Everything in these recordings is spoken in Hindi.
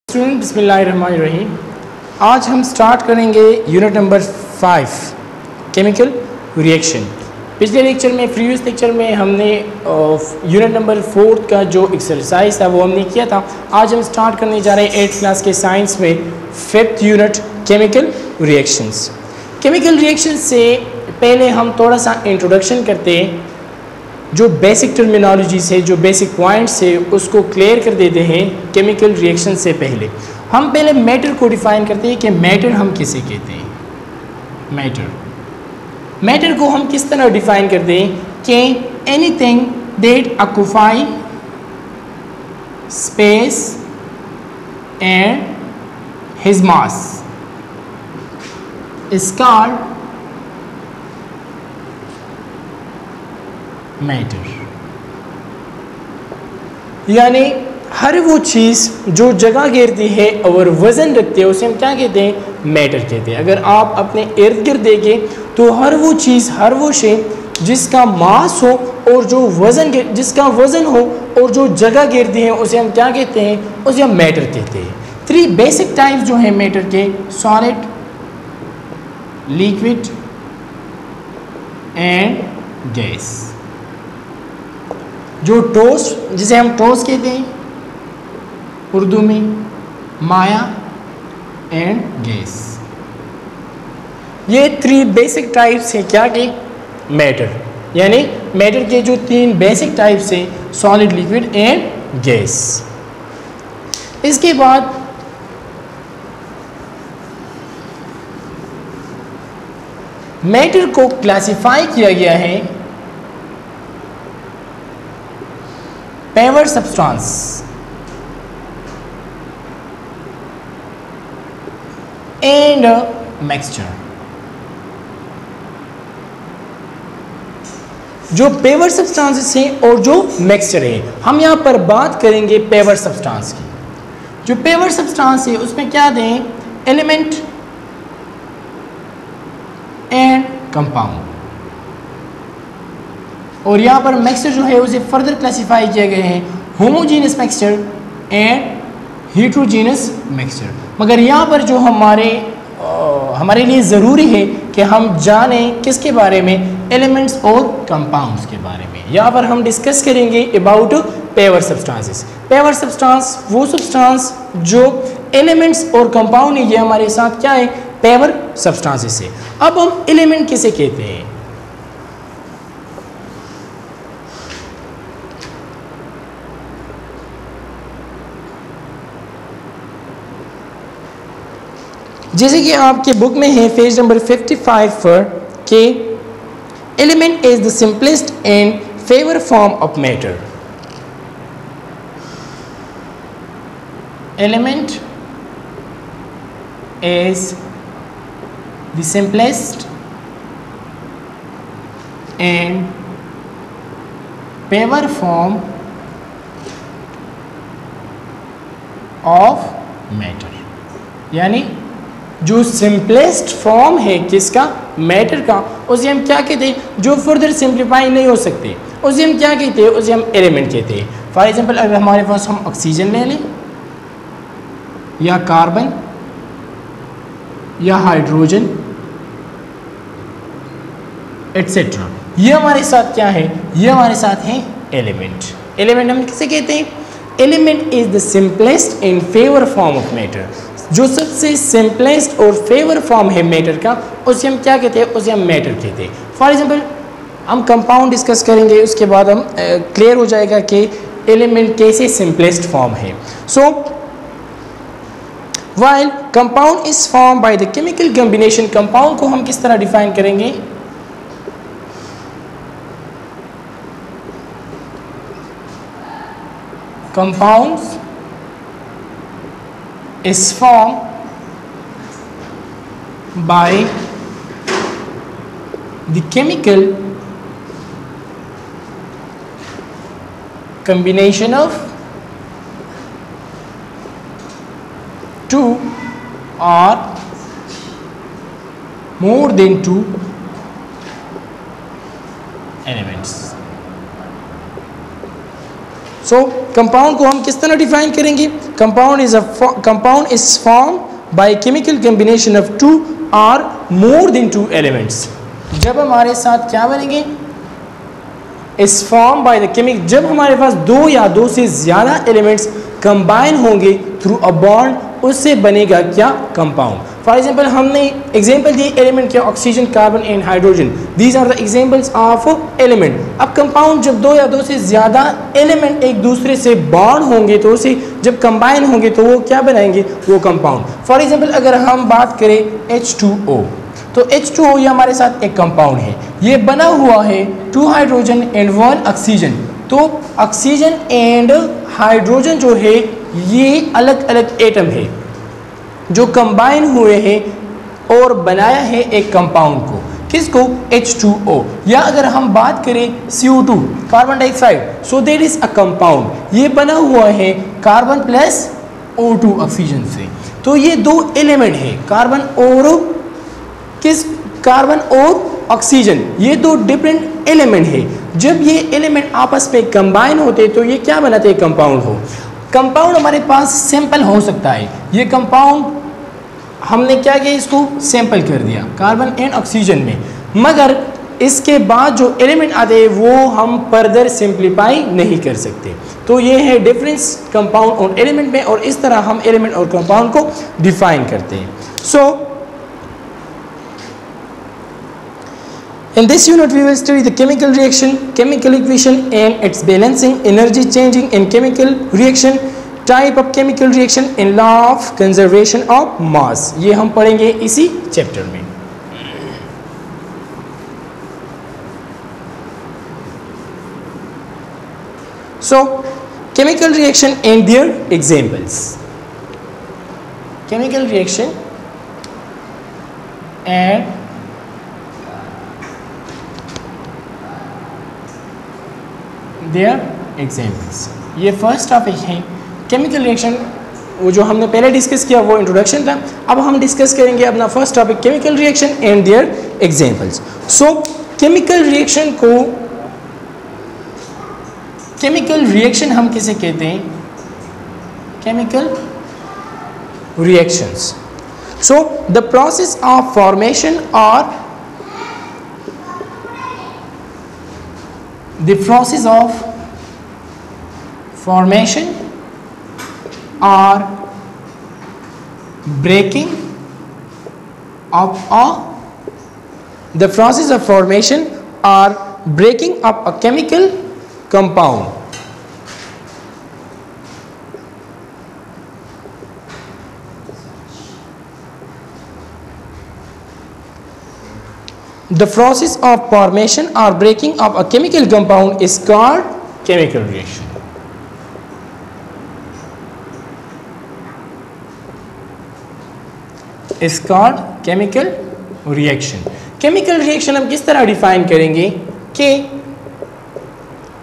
स्टूडेंट बिस्मिल्लाहिर्रहमानिर्रहीम। आज हम स्टार्ट करेंगे यूनिट नंबर 5 केमिकल रिएक्शन। पिछले लेक्चर में प्रीवियस लेक्चर में हमने यूनिट नंबर 4 का जो एक्सरसाइज था वो हमने किया था। आज हम स्टार्ट करने जा रहे हैं 8th क्लास के साइंस में 5th unit chemical reactions. Chemical reaction से पहले हम थोड़ा सा इंट्रोडक्शन करते हैं, जो बेसिक टर्मिनोलॉजी से जो बेसिक पॉइंट्स है उसको क्लियर कर देते हैं। केमिकल रिएक्शन से पहले हम पहले मैटर को डिफाइन करते हैं कि मैटर हम किसे कहते हैं। मैटर को हम किस तरह डिफाइन करते हैं कि anything that occupy space and his mass is called matter. यानी हर वो चीज़ जो जगह घेरती है और वज़न रखती है उसे हम क्या कहते हैं? मैटर कहते हैं। अगर आप अपने इर्द गिर्द देखें तो हर वो चीज़, हर वो शेय जिसका मास हो और जो जिसका वज़न हो और जो जगह घेरती है उसे हम क्या कहते हैं? उसे हम मैटर कहते हैं। 3 बेसिक टाइप्स जो हैं मैटर के, सॉलिड, लिक्विड एंड गैस। जो ठोस, जिसे हम ठोस कहते हैं उर्दू में, माया एंड गैस। ये 3 बेसिक टाइप्स हैं क्या के? मैटर। यानी मैटर के जो 3 बेसिक टाइप्स हैं, सॉलिड, लिक्विड एंड गैस। इसके बाद मैटर को क्लासिफाई किया गया है पेवर सब्सटेंस एंड मिक्सचर। जो पेवर सब्सटेंसेस हैं और जो मिक्सचर है, हम यहां पर बात करेंगे पेवर सब्सटेंस की। जो पेवर सब्सटेंस है उसमें क्या दें? Element and compound. और यहाँ पर मिक्सचर जो है उसे फर्दर क्लासिफाई किए गए हैं homogeneous mixture and heterogeneous mixture. मगर यहाँ पर जो हमारे लिए ज़रूरी है कि हम जानें किसके बारे में? एलिमेंट्स और कंपाउंड्स के बारे में। यहाँ पर हम डिस्कस करेंगे about pure substances. Pure substance वो सब्सटेंस जो एलिमेंट्स और कंपाउंड है, ये हमारे साथ क्या है? पेवर सब्सटेंसेस है। अब हम एलिमेंट किसे कहते हैं? जैसे कि आपके बुक में है पेज नंबर 55 पर कि element is the simplest and favour form of matter. Element is the simplest and favour form of matter. यानी जो सिंपलेस्ट फॉर्म है किसका? मैटर का। उसे हम क्या कहते हैं? जो फर्दर सिंप्लीफाई नहीं हो सकते उसे हम क्या कहते हैं? उसे हम एलिमेंट कहते हैं। फॉर एग्जांपल अगर हमारे पास हम ऑक्सीजन ले लें या कार्बन या हाइड्रोजन एटसेट्रा, ये हमारे साथ क्या है? ये हमारे साथ है एलिमेंट। एलिमेंट हम किसे कहते हैं? Element is the simplest and favour form of matter. जो सबसे सिंपलेस्ट और फेवर फॉर्म है मैटर का उसे हम क्या कहते हैं? उसे हम मैटर कहते हैं। फॉर एग्जांपल हम कंपाउंड डिस्कस करेंगे, उसके बाद हम क्लियर हो जाएगा कि एलिमेंट कैसे सिंपलेस्ट फॉर्म है। सो while compound is form by the chemical combination. Compound को हम किस तरह डिफाइन करेंगे? Compounds is formed by the chemical combination of 2 or more than 2 elements. So compound को हम किस तरह डिफाइन करेंगे? Compound is form by chemical combination of 2 और मोर देन 2 एलिमेंट्स। जब हमारे साथ क्या बनेंगे? Is form by the chemical, जब हमारे पास 2 या 2 से ज़्यादा एलिमेंट्स कंबाइन होंगे थ्रू अ बॉन्ड, उससे बनेगा क्या? कंपाउंड। फॉर एग्जाम्पल हमने एग्जाम्पल दिए एलिमेंट के, oxygen, carbon and hydrogen, these are the examples of element. अब कंपाउंड जब 2 या 2 से ज़्यादा एलिमेंट एक दूसरे से बॉन्ड होंगे तो उसे जब कंबाइन होंगे तो वो क्या बनाएंगे? वो कंपाउंड। फॉर एग्जाम्पल अगर हम बात करें H2O, तो H2O ये हमारे साथ एक कंपाउंड है, ये बना हुआ है 2 हाइड्रोजन एंड 1 ऑक्सीजन। तो ऑक्सीजन एंड हाइड्रोजन जो है ये अलग अलग एटम है जो कंबाइन हुए हैं और बनाया है एक कंपाउंड को। किसको? H2O। या अगर हम बात करें CO2, carbon dioxide, so that is a compound, ये बना हुआ है कार्बन प्लस O2 ऑक्सीजन से। तो ये 2 एलिमेंट है, कार्बन और ऑक्सीजन, ये 2 डिफरेंट एलिमेंट है। जब ये एलिमेंट आपस में कंबाइन होते तो ये क्या बनाते हैं? कंपाउंड हो। कंपाउंड हमारे पास सिंपल हो सकता है, ये कंपाउंड हमने क्या किया? इसको सैंपल कर दिया कार्बन एंड ऑक्सीजन में, मगर इसके बाद जो एलिमेंट आते हैं वो हम फर्दर सिंप्लीफाई नहीं कर सकते। तो ये है डिफरेंस कंपाउंड और एलिमेंट में, और इस तरह हम एलिमेंट और कंपाउंड को डिफाइन करते हैं। सो in this unit we will study the chemical reaction, chemical equation and its balancing, energy changing in chemical reaction, type of chemical reaction and law of conservation of mass। ये हम पढ़ेंगे इसी चैप्टर में। So chemical reaction and their examples, chemical reaction and there examples. ये फर्स्ट टॉपिक है केमिकल रिएक्शन, वो जो हमने पहले डिस्कस किया वो इंट्रोडक्शन था। अब हम डिस्कस करेंगे अपना first topic chemical reaction and there examples. So chemical reaction को, केमिकल रिएक्शन हम किसे कहते हैं? Chemical reactions. So the process of formation और the process of formation or breaking of a, the process of formation or breaking up a chemical compound, the process of formation or breaking of a chemical compound is called chemical reaction। is called chemical reaction। chemical reaction हम किस तरह डिफाइन करेंगे कि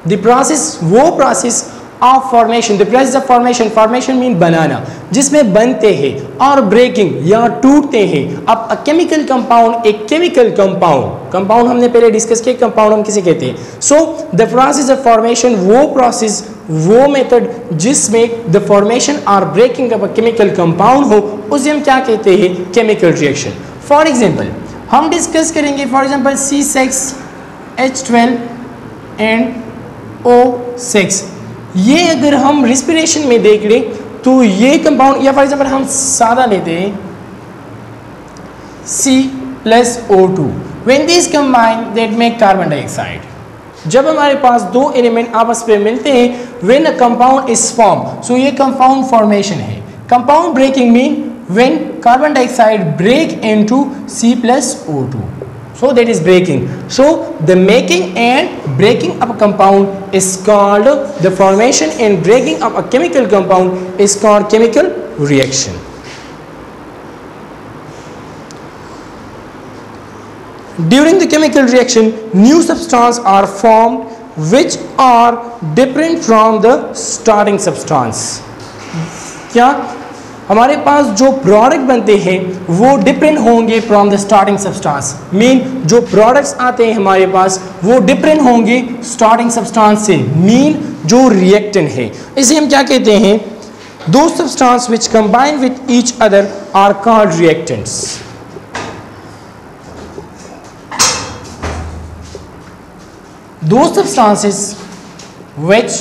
the process, वो process of formation, the process of formation, formation mean बनाना, जिसमें बनते हैं, और ब्रेकिंग या टूटते हैं। अब अ केमिकल कंपाउंड, एक केमिकल कंपाउंड, कंपाउंड हमने पहले डिस्कस किया, कंपाउंड हम किसे कहते हैं? So the process of formation, वो प्रोसेस, वो मेथड जिसमें द फॉर्मेशन और breaking of a chemical compound हो, उसे हम क्या कहते हैं? Chemical reaction. फॉर एग्जाम्पल हम डिस्कस करेंगे, for example C6H12 and O6, ये अगर हम रिस्पिरेशन में देख लें तो ये कंपाउंड, या फॉर एग्जाम्पल हम सादा लेते हैं C+O2, when this combine that make carbon dioxide. जब हमारे पास 2 एलिमेंट आपस में मिलते हैं, when a compound is form, so ये कंपाउंड फॉर्मेशन है। Compound breaking mean when carbon dioxide break into C+O2, so that is breaking. So the making and breaking of a compound is called, the formation and breaking of a chemical compound is called chemical reaction. During the chemical reaction, new substances are formed which are different from the starting substance. क्या हमारे पास जो प्रोडक्ट बनते हैं वो डिफरेंट होंगे from the starting substance. Mean जो प्रोडक्ट्स आते हैं हमारे पास वो डिफरेंट होंगे स्टार्टिंग सब्सटेंस से। मीन जो रिएक्टेंट है इसे हम क्या कहते हैं? Those substance which combine with each other are called reactants. Those substances which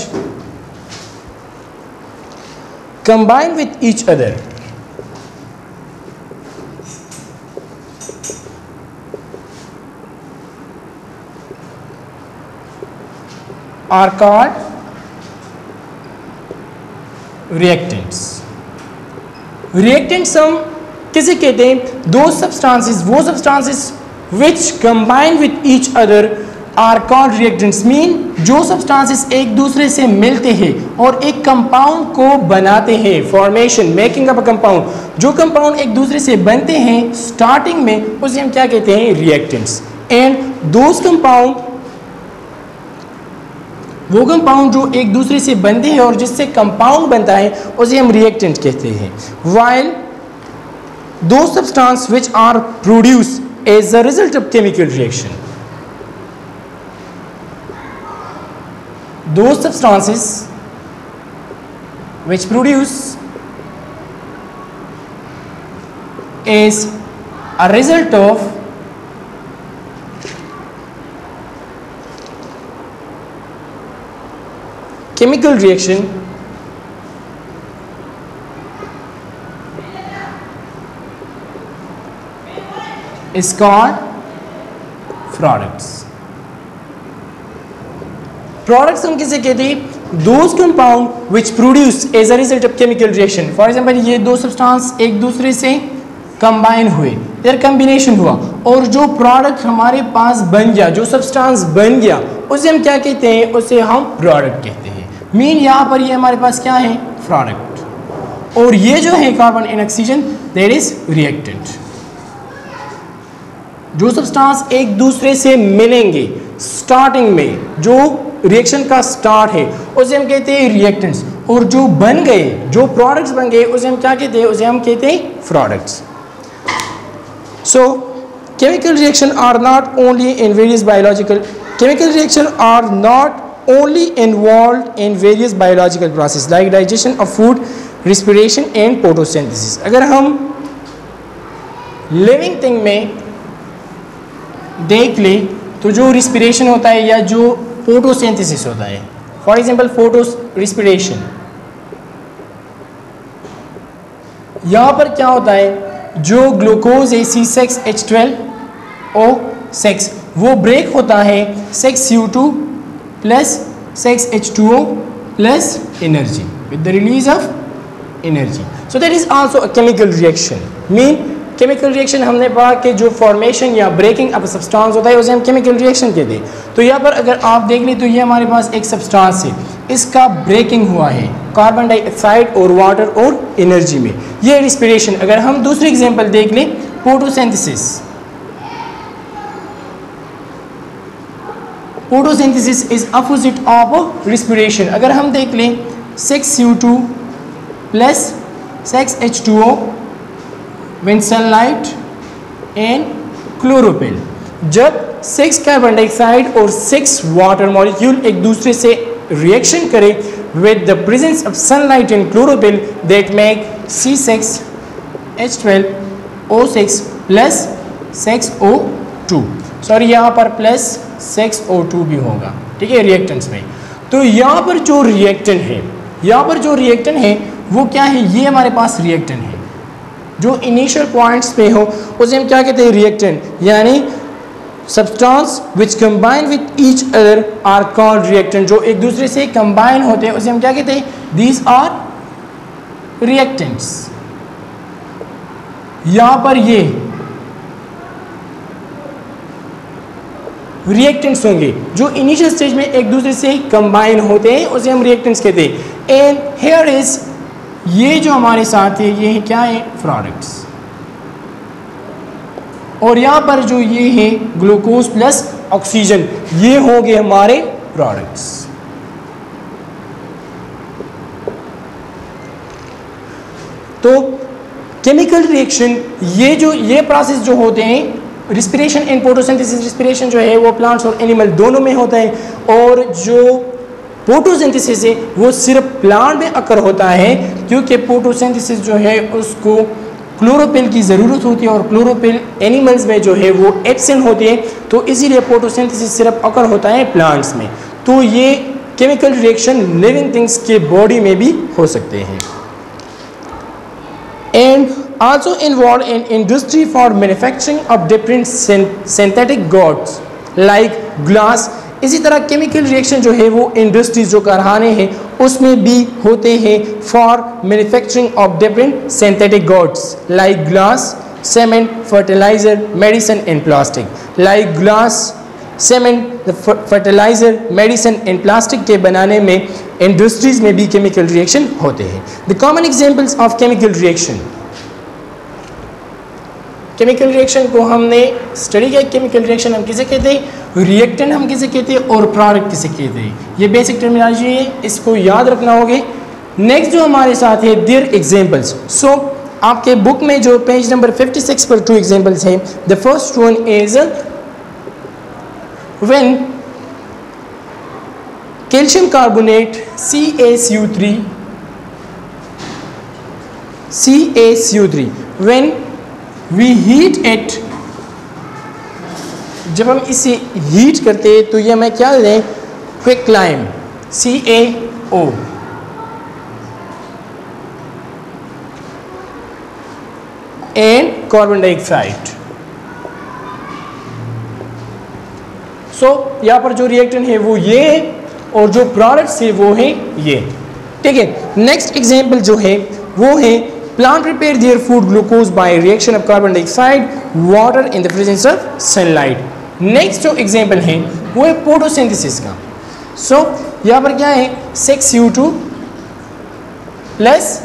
combine with each other are called reactants. Reactants हम किसे कहते हैं? Those substances, वो substances which combine with each other are called reactants. Mean जो सब्सटेंसेस एक दूसरे से मिलते हैं और एक कंपाउंड को बनाते हैं। Formation, making up a compound. जो कंपाउंड एक दूसरे से बनते हैं स्टार्टिंग में उसे हम क्या कहते हैं? रिएक्टेंट्स। एंड दोज कंपाउंड, वो कंपाउंड जो एक दूसरे से बनते हैं और जिससे कंपाउंड बनता है उसे हम रिएक्टेंट कहते हैं। While those substance which are produce as a result of chemical reaction, those substances which produce as a result of chemical reaction is called products. Products हम किसे कहते हैं? Those compound which produce as a result of chemical reaction. For example ये दो सब्सटेंस एक दूसरे से कंबाइन हुए, देयर कॉम्बिनेशन हुआ और जो प्रोडक्ट हमारे पास बन गया, जो सब्सटेंस बन गया उसे हम क्या कहते हैं? उसे हम प्रोडक्ट कहते हैं। मीन यहाँ पर ये हमारे पास क्या है? प्रोडक्ट। और ये जो है carbon and oxygen that is reactant. जो सब्सटेंस एक दूसरे से मिलेंगे स्टार्टिंग में, जो रिएक्शन का स्टार्ट है उसे हम कहते हैं रिएक्टेंट्स। और जो बन गए, जो प्रोडक्ट्स बन गए उसे हम क्या कहते हैं? उसे हम कहते हैं products. So chemical reaction are not only in various biological, chemical reaction are not only involve in various biological process like digestion of food, respiration and photosynthesis. अगर हम लिविंग थिंग में देख ले तो जो रिस्पिरेशन होता है या जो फोटोसिंथेसिस होता है, फॉर एग्जांपल फोटो रिस्पिरेशन, यहाँ पर क्या होता है? जो ग्लूकोज है C6H12O6 वो ब्रेक होता है 6CO2 plus 6H2O plus energy with the release of energy. So that is also a chemical reaction. Mean chemical reaction हमने पढ़ा कि जो फॉर्मेशन या ब्रेकिंग ऑफ सब्सटेंस होता है उसे हम केमिकल रिएक्शन कहते हैं। तो यहाँ पर अगर आप देख लें तो ये हमारे पास एक सब्सटेंस है, इसका ब्रेकिंग हुआ है कार्बन डाइऑक्साइड और वाटर और एनर्जी में, ये रिस्पिरेशन। अगर हम दूसरी एग्जांपल देख लें photosynthesis, photosynthesis is opposite of respiration. अगर हम देख लें 6CO2 plus 6H2O when sunlight and chlorophyll, जब 6 कार्बन डाइऑक्साइड और 6 वाटर मॉलिक्यूल एक दूसरे से रिएक्शन करें with the presence of sunlight and chlorophyll that make C6H12O6 plus 6O2। Sorry यहाँ पर प्लस 6O2 भी होगा, ठीक है, रिएक्टेंट्स में। तो यहाँ पर जो रिएक्टेंट है, यहाँ पर जो रिएक्टेंट है वो क्या है? ये हमारे पास रिएक्टेंट है। जो इनिशियल पॉइंट्स पे हो उसे हम क्या कहते हैं? रिएक्टेंट। यानी substance which combine with each other are called reactant. जो एक दूसरे से कंबाइन होते हैं उसे हम क्या कहते हैं? These are reactants. यहां पर ये रिएक्टेंट्स होंगे जो इनिशियल स्टेज में एक दूसरे से कंबाइन होते हैं, उसे हम रिएक्टेंट्स कहते हैं। एंड हियर इज, ये जो हमारे साथ है ये क्या है? प्रोडक्ट्स। और यहाँ पर जो ये है ग्लूकोज प्लस ऑक्सीजन, ये होंगे हमारे प्रोडक्ट्स। तो केमिकल रिएक्शन ये प्रोसेस जो होते हैं, रिस्पिरेशन एंड फोटोसिंथेसिस, रिस्पिरेशन जो है वो प्लांट्स और एनिमल दोनों में होता है, और जो फोटोसिंथेसिस है वो सिर्फ प्लांट में अकर होता है, क्योंकि फोटोसिंथेसिस जो है उसको क्लोरोफिल की ज़रूरत होती है और क्लोरोफिल एनिमल्स में जो है वो एब्सेंट होती है, तो इसीलिए फोटोसिंथेसिस सिर्फ अकर होता है प्लांट्स में। तो ये केमिकल रिएक्शन लिविंग थिंग्स के बॉडी में भी हो सकते हैं। And also involved in industry for manufacturing of different synthetic goods like glass। इसी तरह केमिकल रिएक्शन जो है वो इंडस्ट्रीज जो कारखाने हैं उसमें भी होते हैं for manufacturing of different synthetic goods like glass, cement, fertilizer, medicine and plastic. Like glass, cement, fertilizer, medicine and plastic के बनाने में इंडस्ट्रीज में भी केमिकल रिएक्शन होते हैं। The common examples of chemical reaction. Chemical reaction को हमने स्टडी किया। केमिकल रिएक्शन हम किसे कहते हैं, रिएक्टेंट हम किसे कहते हैं, और प्रोडक्ट किसे कहते हैं। ये बेसिक टर्मिनोलॉजी है, इसको याद रखना होगा। नेक्स्ट जो हमारे साथ है देयर एग्जांपल्स। सो आपके बुक में जो पेज नंबर 56 पर 2 एग्जांपल्स हैं। The first one is when calcium carbonate CaCO3 when we heat it, जब हम इसे हीट करते हैं तो ये हमें क्या लें, quicklime CaO, and carbon dioxide. So यहाँ पर जो रिएक्टेंट है वो ये है और जो प्रोडक्ट्स है वो है ये, ठीक है। नेक्स्ट एग्जांपल जो है वो है plant prepare their food glucose by reaction of carbon dioxide, water in the presence of sunlight। Next जो एग्जांपल है वो है फोटोसिंथेसिस का। सो यहाँ पर क्या है, 6CO2 plus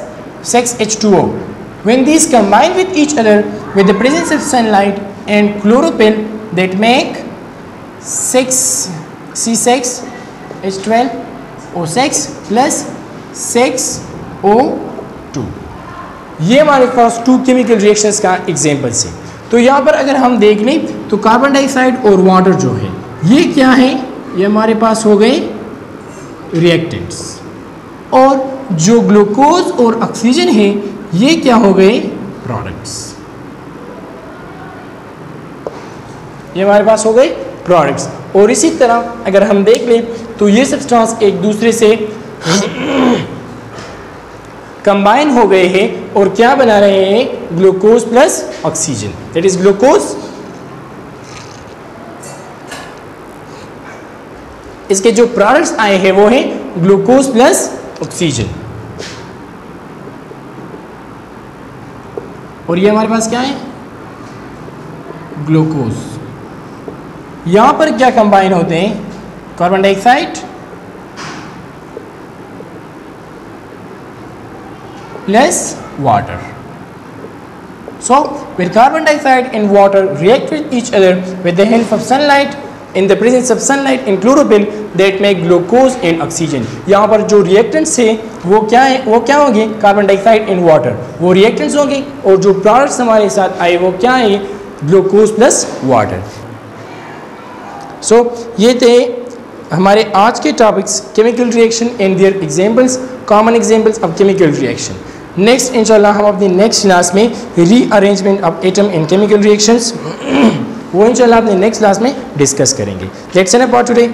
6H2O। When these combine with each other with the presence of sunlight and chlorophyll, that make 6C6H12O6 plus 6O2। ये हमारे पास 2 केमिकल रिएक्शंस का एग्जांपल्स है। तो यहाँ पर अगर हम देख लें तो कार्बन डाइऑक्साइड और वाटर जो है ये क्या है, ये हमारे पास हो गए रिएक्टेंट्स, और जो ग्लूकोज और ऑक्सीजन है ये क्या हो गए, प्रोडक्ट्स। ये हमारे पास हो गए प्रोडक्ट्स। और इसी तरह अगर हम देख लें तो ये सब्सटेंस एक दूसरे से कंबाइन हो गए हैं और क्या बना रहे हैं, glucose plus oxygen, that is glucose. इसके जो प्रोडक्ट्स आए हैं वो है ग्लूकोज प्लस ऑक्सीजन। और ये हमारे पास क्या है, ग्लूकोज। यहां पर क्या कंबाइन होते हैं, carbon dioxide plus water। So when carbon dioxide and water react with each other with the help of sunlight, in the presence of sunlight and chlorophyll, that make glucose and oxygen। यहाँ पर जो reactants है वो क्या है, वो क्या होंगे, कार्बन डाइऑक्साइड एंड वाटर, वो reactants होंगे, और जो प्रोडक्ट्स हमारे साथ आए वो क्या है, ग्लूकोज प्लस वाटर। सो ये थे हमारे आज के topics, chemical reaction and their examples, common examples of chemical reaction. Next इंशाल्लाह हम अपनी नेक्स्ट क्लास में rearrangement of atom in chemical reactions वो इंशाल्लाह अपने नेक्स्ट क्लास में डिस्कस करेंगे। That's it for today.